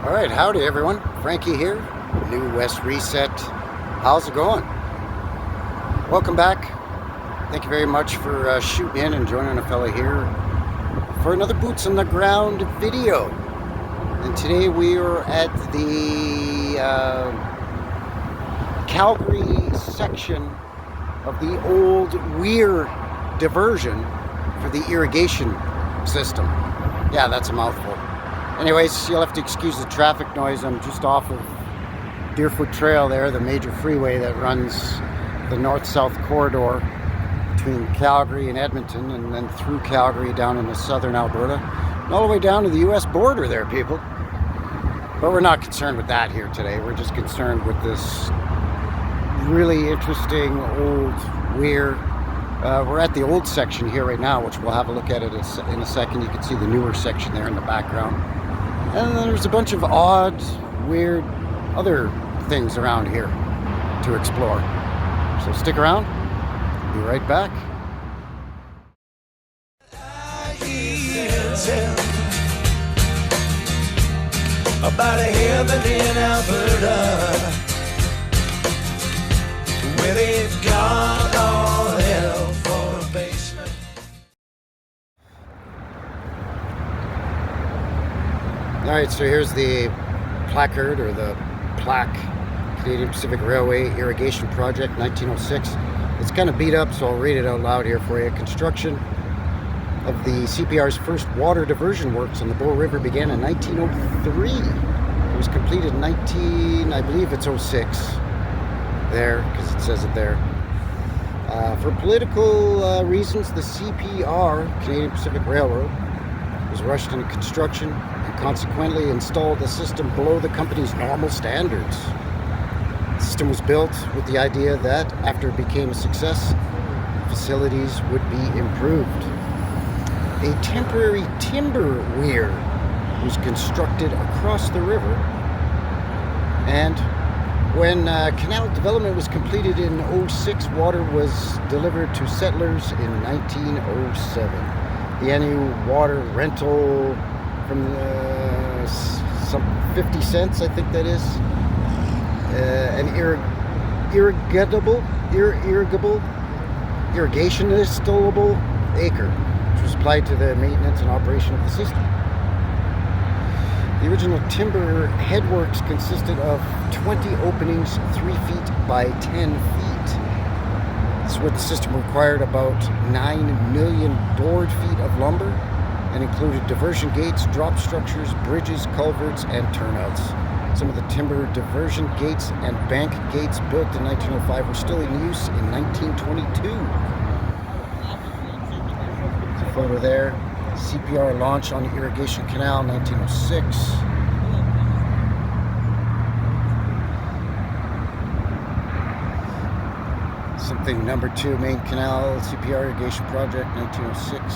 Alright, howdy everyone. Frankie here, New West Reset. How's it going? Welcome back. Thank you very much for shooting in and joining a fella here for another Boots on the Ground video. And today we are at the Calgary section of the old Weir diversion for the irrigation system. Yeah, that's a mouthful. Anyways, you'll have to excuse the traffic noise. I'm just off of Deerfoot Trail there, the major freeway that runs the north-south corridor between Calgary and Edmonton, and then through Calgary down into southern Alberta, and all the way down to the US border there, people. But we're not concerned with that here today. We're just concerned with this really interesting old Weir. We're at the old section here right now, which we'll have a look at it in a second. You can see the newer section there in the background. And then there's a bunch of odd, weird other things around here to explore. So stick around. Be right back. About a heaven in Alberta, where they've got all hell for a basement. Alright, so here's the placard, or the plaque, Canadian Pacific Railway Irrigation Project, 1906. It's kind of beat up, so I'll read it out loud here for you. Construction of the CPR's first water diversion works on the Bow River began in 1903. It was completed in I believe it's 06. There, because it says it there. For political reasons, the CPR, Canadian Pacific Railroad, was rushed into construction and consequently installed a system below the company's normal standards. The system was built with the idea that after it became a success, facilities would be improved. A temporary timber weir was constructed across the river, and when canal development was completed in 06, water was delivered to settlers in 1907. The annual water rental from some 50 cents, I think that is, an irrigationistable acre, which was applied to the maintenance and operation of the system. The original timber headworks consisted of 20 openings 3 feet by 10 feet. This is where the system required about 9 million board feet of lumber and included diversion gates, drop structures, bridges, culverts, and turnouts. Some of the timber diversion gates and bank gates built in 1905 were still in use in 1922. There's a photo there. CPR launch on the irrigation canal, 1906. Something number 2, main canal, CPR irrigation project, 1906.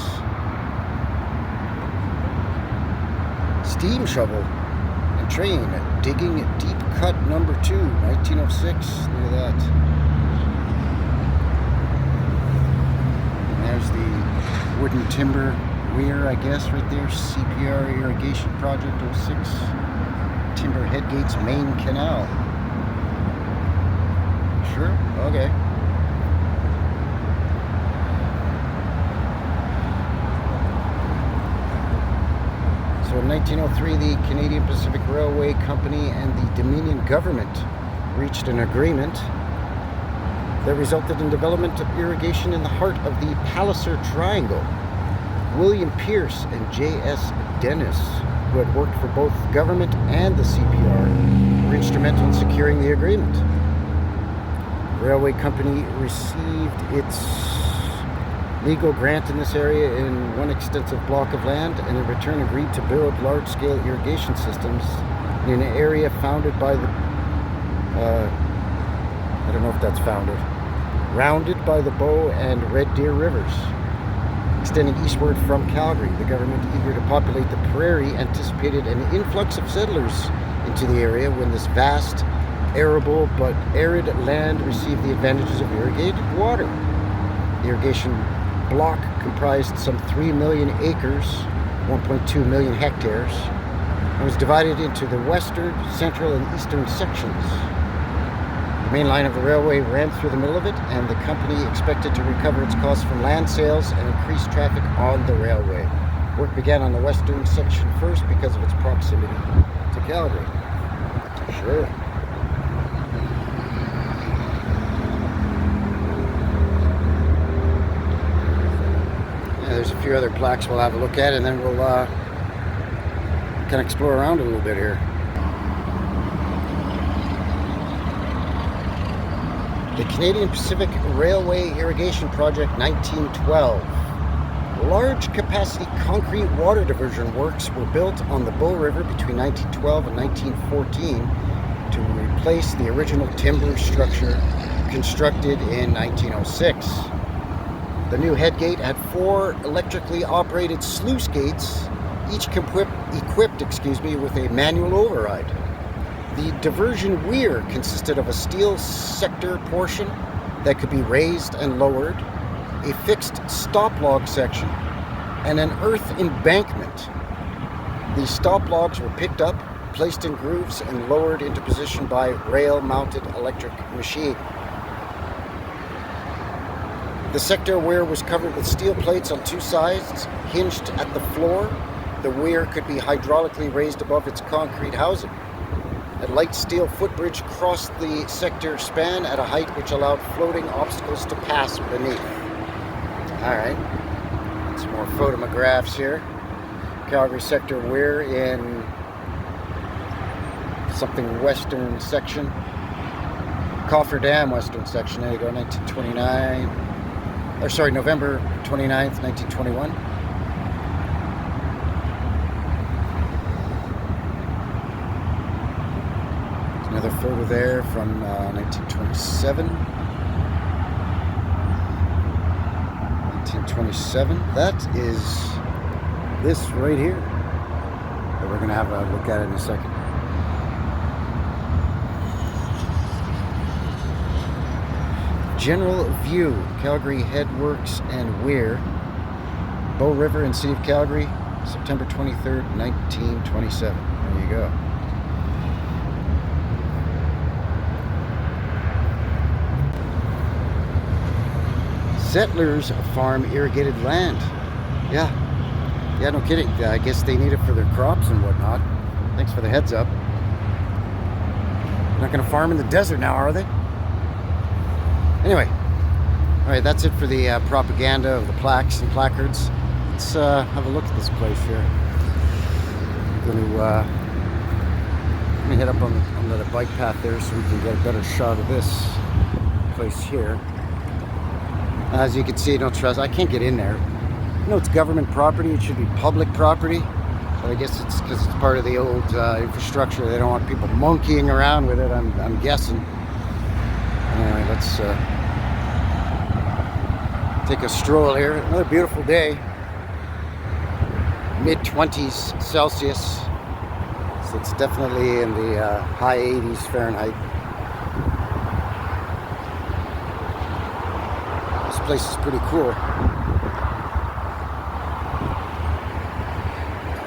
Steam shovel and train digging deep cut number 2, 1906. Look at that. And there's the wooden timber Weir, I guess, right there. CPR irrigation project, 06. Timber Headgates main canal. Sure? Okay. So in 1903, the Canadian Pacific Railway Company and the Dominion government reached an agreement that resulted in development of irrigation in the heart of the Palliser Triangle. William Pierce and J.S. Dennis, who had worked for both government and the CPR, were instrumental in securing the agreement. The railway company received its legal grant in this area in one extensive block of land, and in return agreed to build large-scale irrigation systems in an area founded by the I don't know if that's founded, rounded by the Bow and Red Deer rivers, extending eastward from Calgary. The government, eager to populate the prairie, anticipated an influx of settlers into the area when this vast, arable but arid land received the advantages of irrigated water. The irrigation block comprised some 3 million acres, 1.2 million hectares, It was divided into the western, central, and eastern sections. The main line of the railway ran through the middle of it, and the company expected to recover its costs from land sales and increase traffic on the railway. Work began on the western section first because of its proximity to Calgary. Sure. Yeah, there's a few other plaques we'll have a look at, and then we'll kind of explore around a little bit here. The Canadian Pacific Railway Irrigation Project 1912. Large capacity concrete water diversion works were built on the Bull River between 1912 and 1914 to replace the original timber structure constructed in 1906. The new Headgate had 4 electrically operated sluice gates, each equipped with a manual override. The Diversion Weir consisted of a steel sector portion that could be raised and lowered, a fixed stop log section, and an earth embankment. The stop logs were picked up, placed in grooves, and lowered into position by rail-mounted electric machine. The sector weir was covered with steel plates on 2 sides, hinged at the floor. The weir could be hydraulically raised above its concrete housing. A light steel footbridge crossed the sector span at a height which allowed floating obstacles to pass beneath. Alright, some more photographs here. Calgary sector weir in something western section. Coffer Dam western section. There you go, 1929. Or sorry, November 29th, 1921. Another photo there from 1927. 1927. That is this right here that we're going to have a look at in a second. General view: Calgary Headworks and Weir, Bow River and City of Calgary, September 23rd, 1927. There you go. Settlers farm irrigated land. Yeah, no kidding. I guess they need it for their crops and whatnot. Thanks for the heads up. Not going to farm in the desert now, are they? Anyway, all right, that's it for the propaganda of the plaques and placards. Let's have a look at this place here. I'm going to head up on the bike path there so we can get a better shot of this place here. As you can see, no trust. I can't get in there. You know, it's government property. It should be public property. But I guess it's because it's part of the old infrastructure. They don't want people monkeying around with it, I'm guessing. Anyway, let's take a stroll here. Another beautiful day. Mid-20s Celsius. So it's definitely in the high 80s Fahrenheit. This place is pretty cool.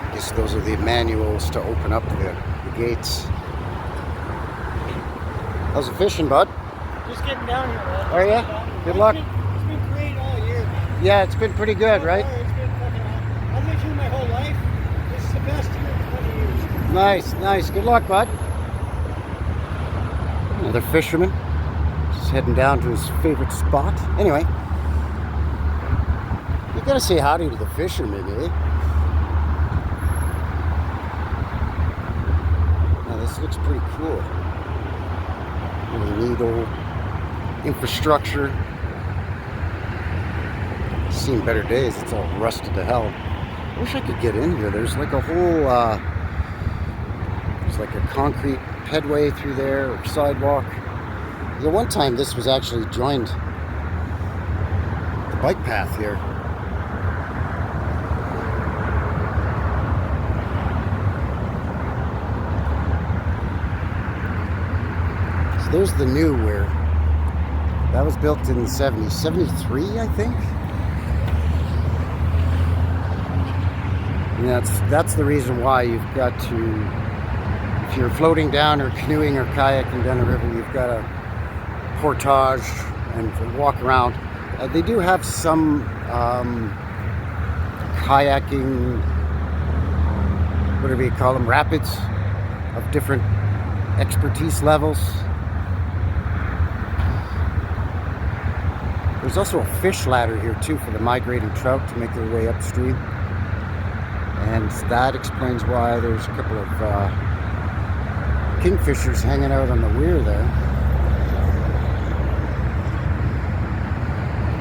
I guess those are the manuals to open up the gates. How's the fishing, bud? Just getting down here, man. Are ya? Good luck. It's been great all year, man. Yeah, it's been pretty good, right? It's been fucking awesome. I've lived here my whole life. This is the best year in 20 years. Nice. Good luck, bud. Another fisherman. Just heading down to his favorite spot. Anyway, you gotta say howdy to the fishermen, eh? Now this looks pretty cool. Really neat old infrastructure. Seen better days. It's all rusted to hell. I wish I could get in here. There's like a whole there's like a concrete headway through there, or sidewalk. The one time this was actually joined the bike path here. So there's the new Weir. That was built in the 70s, 73, I think. And that's the reason why you've got to, if you're floating down or canoeing or kayaking down the river, you've got to portage and walk around. They do have some kayaking, whatever you call them, rapids of different expertise levels. There's also a fish ladder here too for the migrating trout to make their way upstream. And that explains why there's a couple of kingfishers hanging out on the weir there.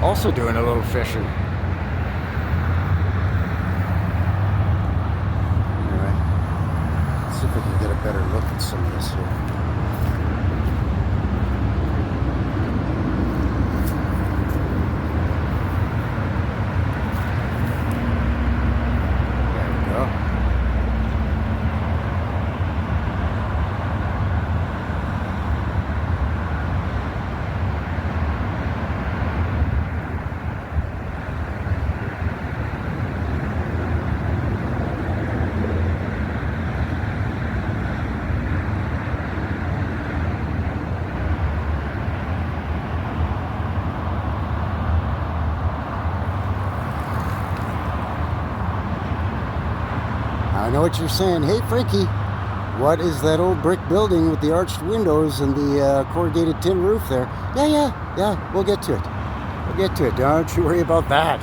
Also doing a little fishing. Anyway, let's see if we can get a better look at some of this here. I know what you're saying. Hey, Frankie, what is that old brick building with the arched windows and the corrugated tin roof there? Yeah, we'll get to it. We'll get to it. Don't you worry about that.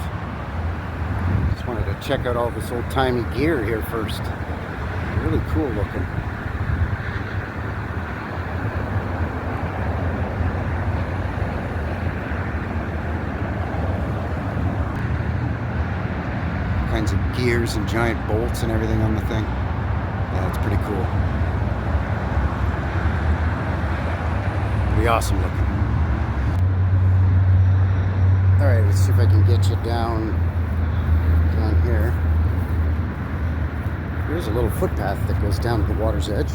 Just wanted to check out all this old-timey gear here first. Really cool looking. Kinds of gears and giant bolts and everything on the thing. Yeah, it's pretty cool. Pretty awesome looking. Alright, let's see if I can get you down here. Here's a little footpath that goes down to the water's edge.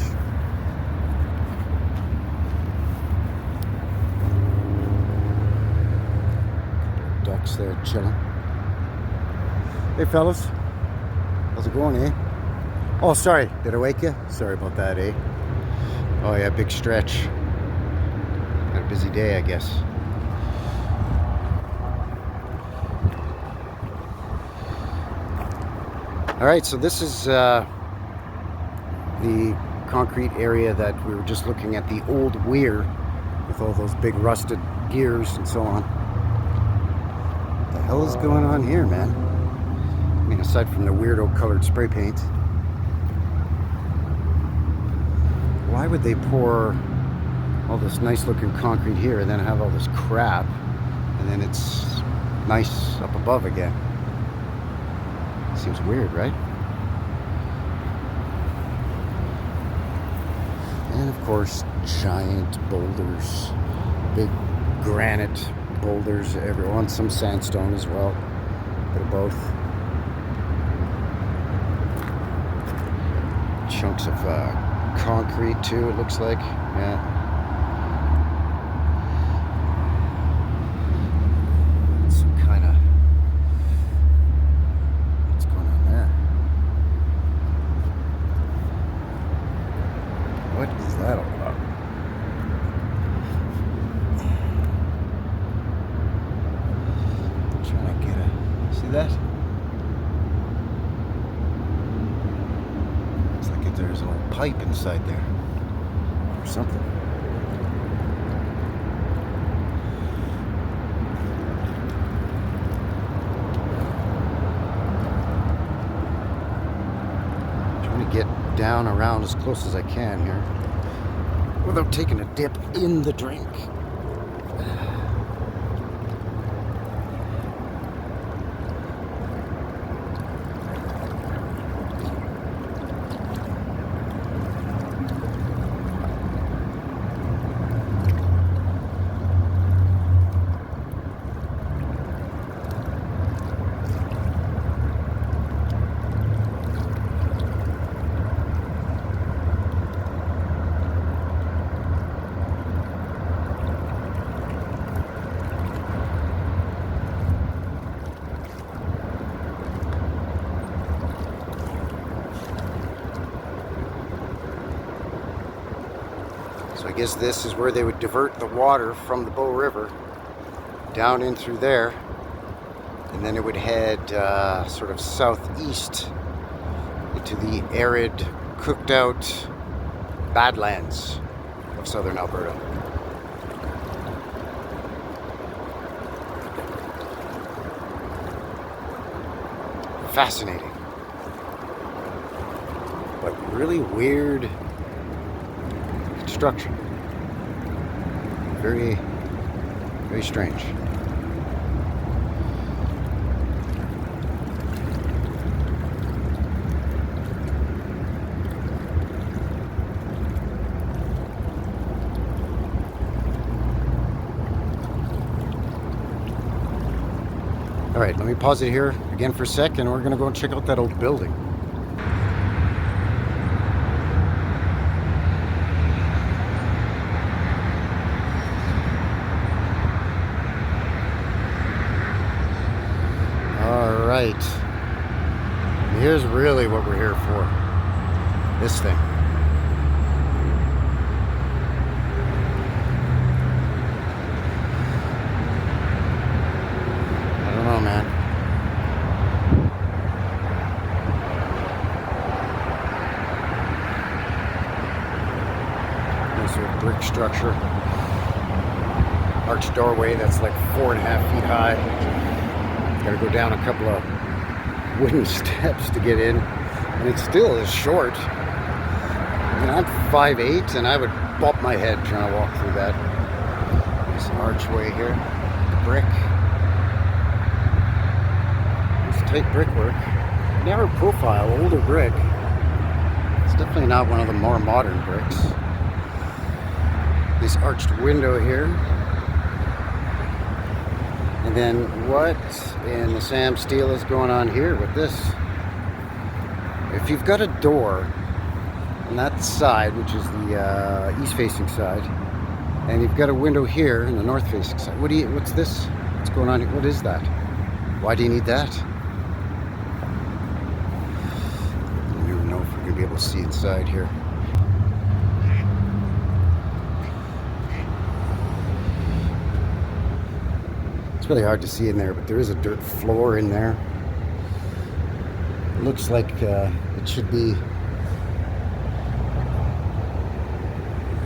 Ducks there chilling. Hey fellas, how's it going, eh? Oh, sorry, did I wake you? Sorry about that, eh? Oh yeah, big stretch. Had a busy day, I guess. Alright, so this is the concrete area that we were just looking at, the old weir, with all those big rusted gears and so on. What the hell is going on here, man? I mean, aside from the weirdo colored spray paint. Why would they pour all this nice looking concrete here and then have all this crap and then it's nice up above again? Seems weird, right? And of course, giant boulders, big granite boulders, everyone, some sandstone as well, bit of both. Chunks of concrete too, it looks like. Yeah. Some kind of, what's going on there? What is that all about? I'm trying to get a, see that? There's an old pipe inside there or something. Trying to get down around as close as I can here without taking a dip in the drink. So I guess this is where they would divert the water from the Bow River down in through there, and then it would head sort of southeast into the arid, cooked out badlands of southern Alberta. Fascinating, but really weird construction. Very, very strange. All right, let me pause it here again for a sec, and we're gonna go and check out that old building. All right, here's really what we're here for. This thing. Oh man. Nice little brick structure. Arched doorway that's like 4.5 feet high. Gotta go down a couple of wooden steps to get in. And it still is short. I mean, I'm 5'8" and I would bump my head trying to walk through that. This archway here. Brick. Tight brickwork, narrow profile, older brick. It's definitely not one of the more modern bricks. This arched window here. And then what in the Sam Steele is going on here with this? If you've got a door on that side, which is the east-facing side, and you've got a window here in the north-facing side, what's this? What's going on here? What is that? Why do you need that? Be able to see inside here. It's really hard to see in there, but there is a dirt floor in there. It looks like it should be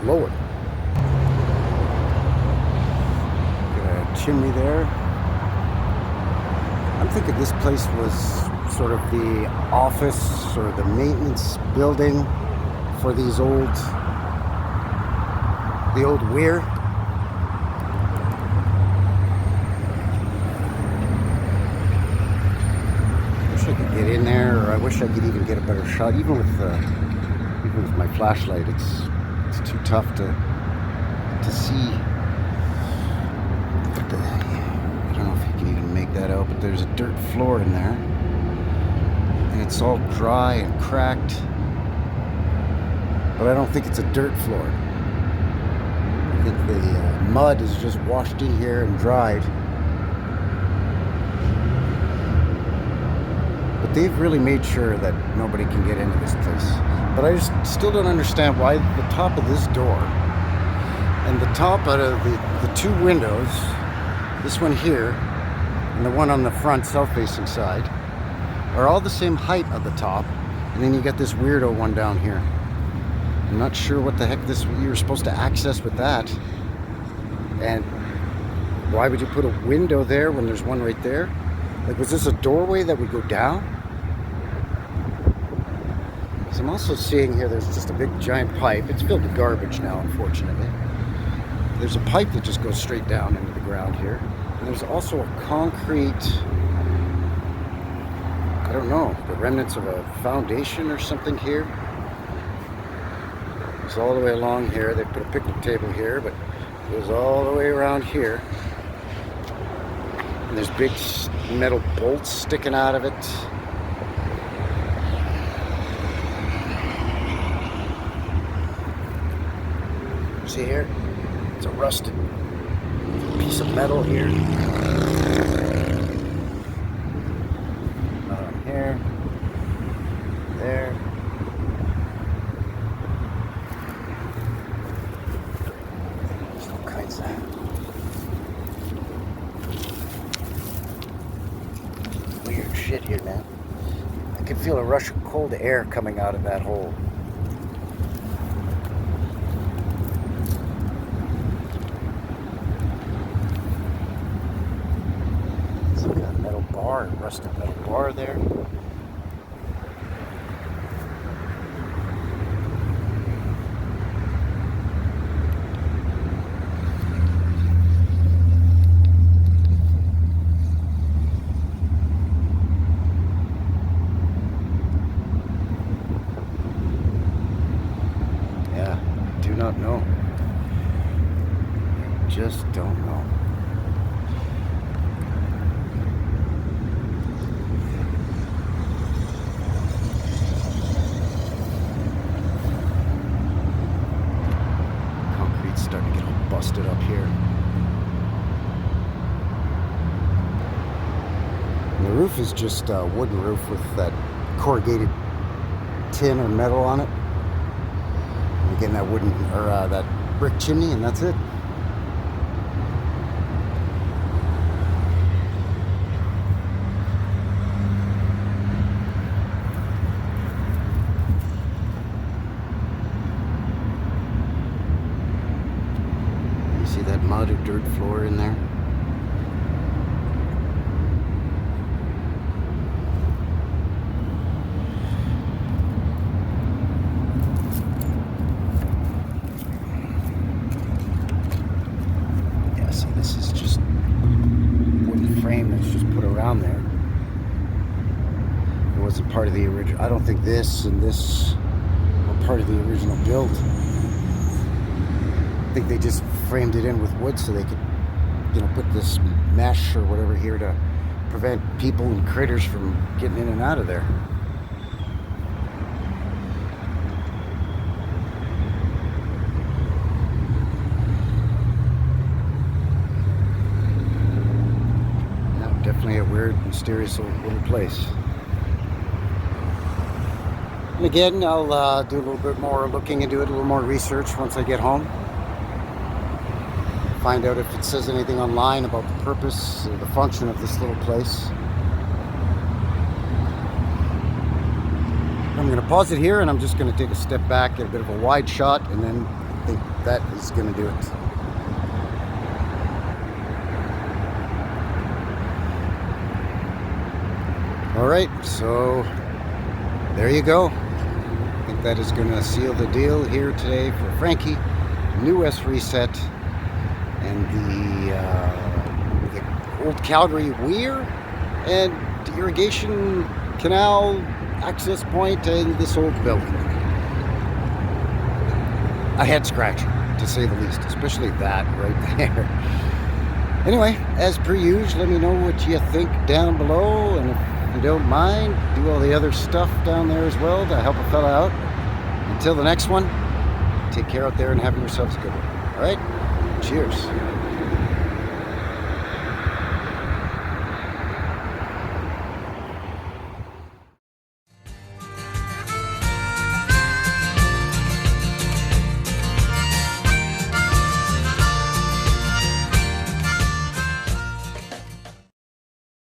lower. Got a chimney there. I'm thinking this place was sort of the office or the maintenance building for the old Weir. Wish I could get in there, or I wish I could even get a better shot. Even with my flashlight, it's too tough to see. I don't know if you can even make that out, but there's a dirt floor in there. It's all dry and cracked, but I don't think it's a dirt floor. I think the mud is just washed in here and dried. But they've really made sure that nobody can get into this place. But I just still don't understand why the top of this door and the top out of the two windows, this one here and the one on the front south-facing side, are all the same height of the top, and then you got this weirdo one down here. I'm not sure what the heck you were supposed to access with that. And why would you put a window there when there's one right there? Like, was this a doorway that would go down? Because I'm also seeing here there's just a big giant pipe. It's filled with garbage now, unfortunately. There's a pipe that just goes straight down into the ground here. And there's also a concrete, I don't know, the remnants of a foundation or something here. It's all the way along here. They put a picnic table here, but it goes all the way around here. And there's big metal bolts sticking out of it. See here? It's a rusted piece of metal here. Here. There. feel a rush of cold air coming out of that hole. So we got a metal bar, a rusted metal bar there. Do not know. Just don't know. Concrete's starting to get all busted up here. And the roof is just a wooden roof with that corrugated tin or metal on it. Getting that wooden or that brick chimney, and that's it. You see that mud or dirt floor in there? This is just wooden frame that's just put around there. It wasn't part of the original. I don't think this and this were part of the original build. I think they just framed it in with wood so they could, you know, put this mesh or whatever here to prevent people and critters from getting in and out of there. Definitely a weird, mysterious little place. And again, I'll do a little bit more looking into it, a little more research once I get home. Find out if it says anything online about the purpose or the function of this little place. I'm going to pause it here, and I'm just going to take a step back, get a bit of a wide shot, and then I think that is going to do it. Alright, so there you go. I think that is going to seal the deal here today for Frankie, New West Reset, and the old Calgary Weir, and the irrigation canal access point, and this old building. A head scratcher, to say the least, especially that right there. Anyway, as per usual, let me know what you think down below, and if you don't mind, do all the other stuff down there as well to help a fella out. Until the next one, take care out there and have yourselves a good one. All right? Cheers.